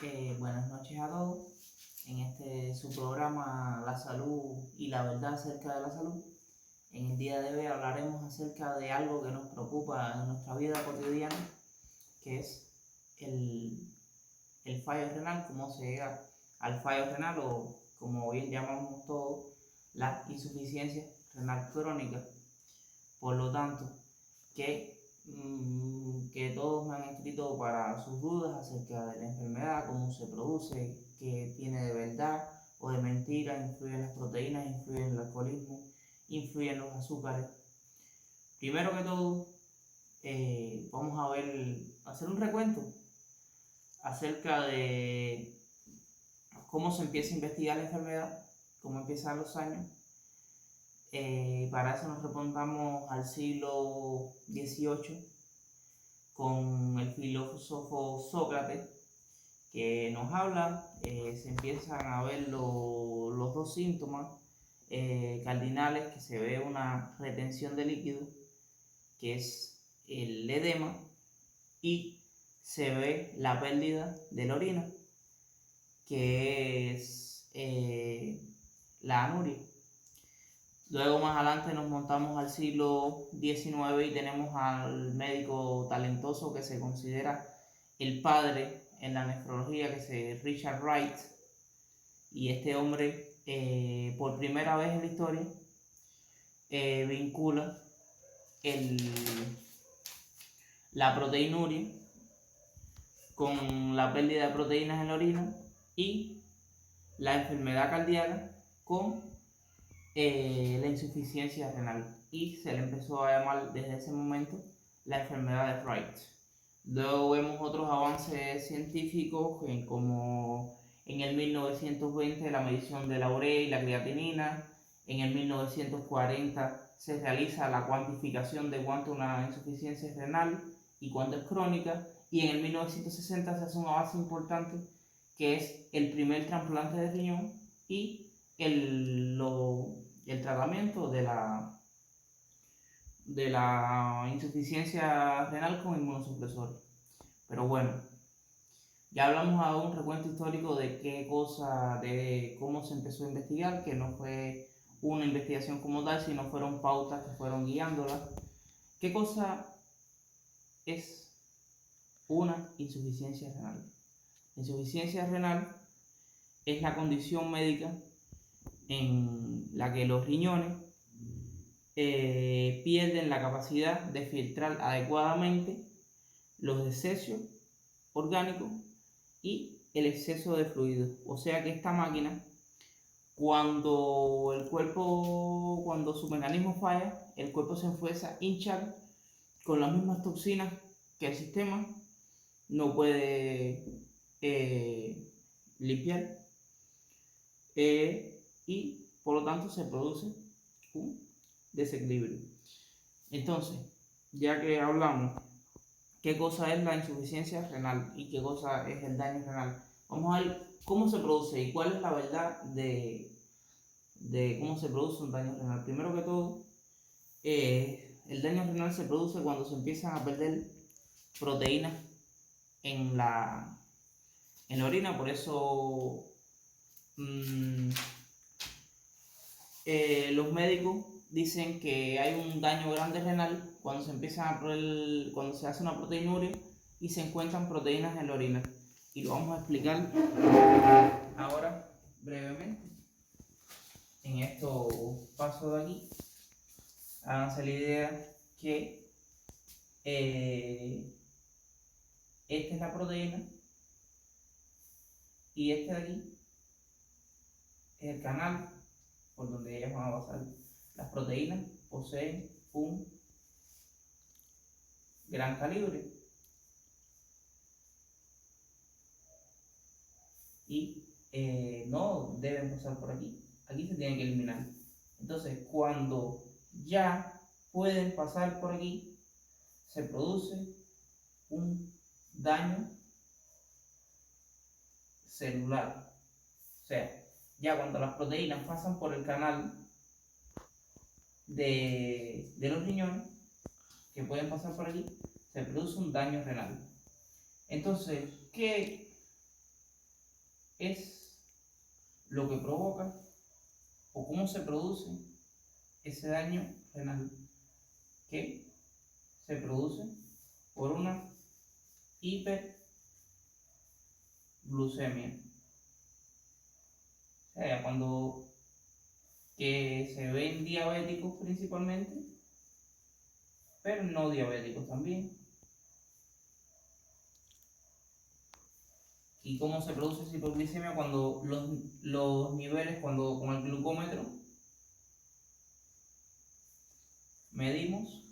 Buenas noches a todos. En su programa La Salud y la Verdad acerca de la salud. En el día de hoy hablaremos acerca de algo que nos preocupa en nuestra vida cotidiana, que es el fallo renal, cómo se llega al fallo renal o como bien llamamos todos, la insuficiencia renal crónica. Por lo tanto, que todos me han escrito para sus dudas acerca de la enfermedad, cómo se produce, qué tiene de verdad o de mentira, influyen las proteínas, influyen el alcoholismo, influyen los azúcares. Primero que todo, vamos a hacer un recuento acerca de cómo se empieza a investigar la enfermedad, cómo empiezan los años. Para eso nos remontamos al siglo XVIII con el filósofo Sócrates, que nos habla. Se empiezan a ver los dos síntomas cardinales, que se ve una retención de líquido, que es el edema, y se ve la pérdida de la orina, que es la anuria. Luego más adelante nos montamos al siglo XIX y tenemos al médico talentoso que se considera el padre en la nefrología, que es Richard Wright. Y este hombre, por primera vez en la historia, vincula la proteinuria con la pérdida de proteínas en la orina y la enfermedad cardíaca con la insuficiencia renal, y se le empezó a llamar desde ese momento la enfermedad de Wright. Luego vemos otros avances científicos como en el 1920 la medición de la urea y la creatinina. En el 1940 se realiza la cuantificación de cuánto es una insuficiencia renal y cuánto es crónica, y en el 1960 se hace un avance importante, que es el primer trasplante de riñón y el tratamiento de la insuficiencia renal con inmunosupresores. Pero bueno, ya hablamos a un recuento histórico de cómo se empezó a investigar, que no fue una investigación como tal, sino fueron pautas que fueron guiándola. ¿Qué cosa es una insuficiencia renal? La insuficiencia renal es la condición médica en la que los riñones pierden la capacidad de filtrar adecuadamente los desechos orgánicos y el exceso de fluidos. O sea que esta máquina, cuando su mecanismo falla, el cuerpo se empieza a hinchar con las mismas toxinas que el sistema no puede limpiar, y por lo tanto se produce un desequilibrio. Entonces, ya que hablamos qué cosa es la insuficiencia renal y qué cosa es el daño renal, vamos a ver cómo se produce y cuál es la verdad de cómo se produce un daño renal. Primero que todo, el daño renal se produce cuando se empiezan a perder proteínas en la orina. Por eso los médicos dicen que hay un daño grande renal cuando cuando se hace una proteinuria y se encuentran proteínas en la orina. Y lo vamos a explicar ahora brevemente. En estos pasos de aquí, háganse la idea que esta es la proteína y este de aquí es el canal por donde ellas van a pasar. Las proteínas poseen un gran calibre y no deben pasar por aquí. Aquí se tienen que eliminar. Entonces, cuando ya pueden pasar por aquí, se produce un daño celular. O sea, ya cuando las proteínas pasan por el canal de los riñones, que pueden pasar por aquí, se produce un daño renal. Entonces, ¿qué es lo que provoca o cómo se produce ese daño renal, que se produce por una hiperglucemia. O sea, cuando que se ven diabéticos principalmente, pero no diabéticos también. ¿Y cómo se produce esa hipoglicemia? Cuando los niveles, cuando con el glucómetro medimos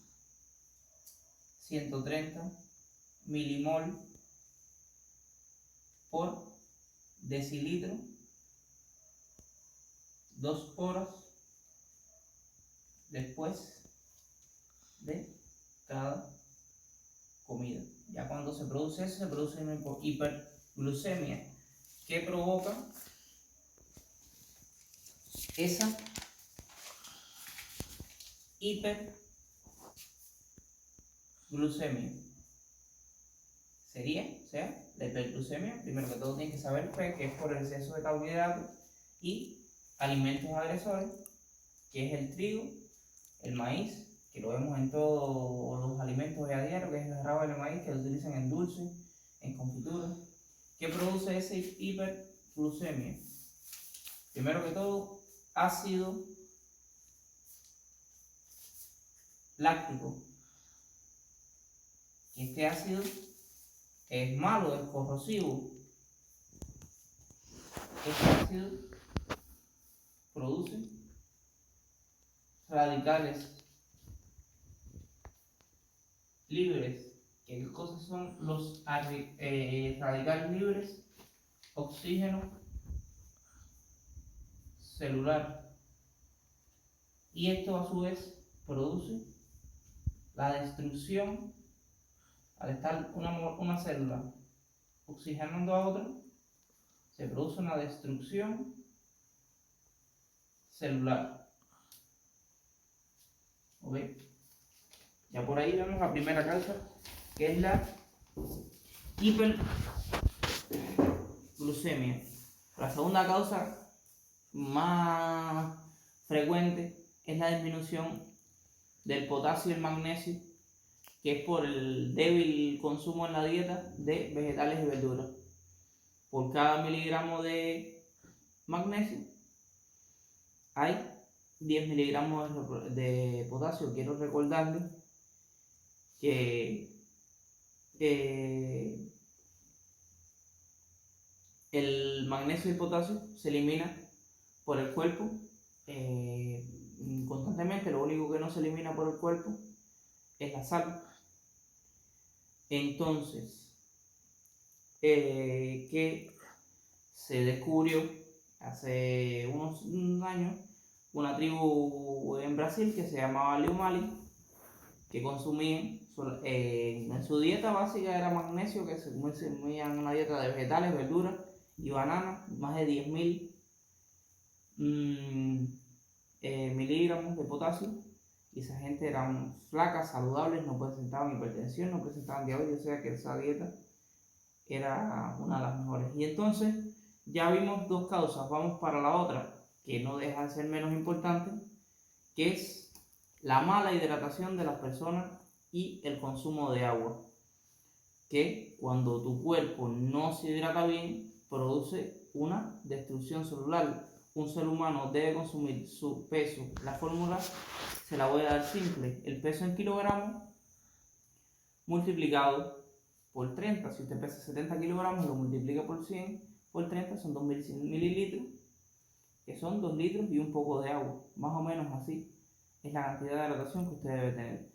130 milimol por decilitro 2 horas después de cada comida. Ya cuando se produce eso, se produce una hiperglucemia que provoca esa hiperglucemia. Sería, o sea, la hiperglucemia, primero que todo tienen que saber pues, que es por el exceso de carbohidratos y alimentos agresores, que es el trigo, el maíz, que lo vemos en todos los alimentos de a diario, que es el rabo de maíz, que lo utilizan en dulce, en confitura, que produce esa hiperglucemia. Primero que todo, ácido láctico. Este ácido es malo, es corrosivo. Este ácido produce radicales libres. ¿Qué cosas son los radicales libres? Oxígeno celular. Y esto a su vez produce la destrucción. Al estar una célula oxigenando a otra, se produce una destrucción celular. ¿Ok? Ya por ahí vemos la primera causa, que es la hiperglucemia. La segunda causa más frecuente es la disminución del potasio y el magnesio, que es por el débil consumo en la dieta de vegetales y verduras. Por cada miligramo de magnesio hay 10 miligramos de potasio. Quiero recordarles que el magnesio y el potasio se elimina por el cuerpo constantemente. Lo único que no se elimina por el cuerpo es la sal. Entonces, que se descubrió hace unos años una tribu en Brasil que se llamaba Liumali, que consumían en su dieta básica era magnesio, que se comían una dieta de vegetales, verduras y bananas, más de 10.000 miligramos de potasio, y esa gente eran flacas, saludables, no presentaban hipertensión, no presentaban diabetes, o sea que esa dieta era una de las mejores. Y entonces ya vimos dos causas, vamos para la otra, que no deja de ser menos importante, que es la mala hidratación de las personas y el consumo de agua, que cuando tu cuerpo no se hidrata bien, produce una destrucción celular. Un ser humano debe consumir su peso. La fórmula se la voy a dar simple: el peso en kilogramos multiplicado por 30. Si usted pesa 70 kilogramos, lo multiplica por 100 por 30, son 2100 mililitros, que son 2 litros y un poco de agua. Más o menos así es la cantidad de hidratación que usted debe tener.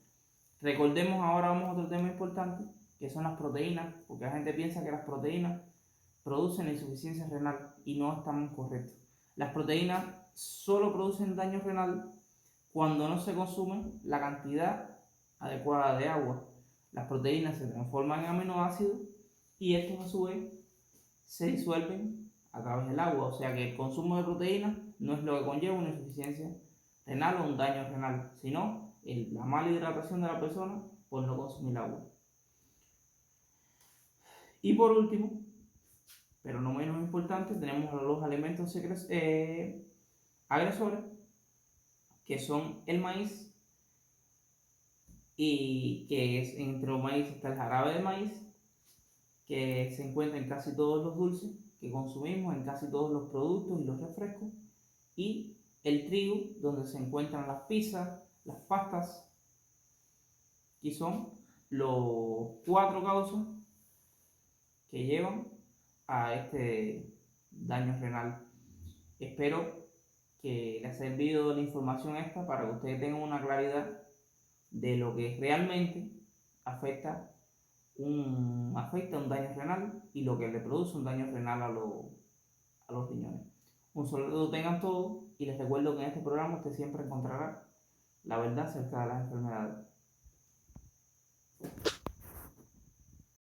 Recordemos ahora, vamos a otro tema importante, que son las proteínas, porque la gente piensa que las proteínas producen insuficiencia renal y no estamos correctos. Las proteínas solo producen daño renal cuando no se consume la cantidad adecuada de agua. Las proteínas se transforman en aminoácidos y estos a su vez se disuelven a través del agua. O sea que el consumo de proteínas no es lo que conlleva una insuficiencia renal o un daño renal, sino la mala hidratación de la persona por no consumir agua. Y por último, pero no menos importante, tenemos a los alimentos agresores, que son el maíz, y que es entre los maíz está el jarabe de maíz, que se encuentra en casi todos los dulces que consumimos, en casi todos los productos y los refrescos, y el trigo, donde se encuentran las pizzas, las pastas, y son los 4 causas que llevan a este daño renal. Espero que les haya servido la información esta para que ustedes tengan una claridad de lo que realmente afecta un daño renal y lo que le produce un daño renal a los riñones. Un saludo tengan todos y les recuerdo que en este programa usted siempre encontrará la verdad acerca de las enfermedades.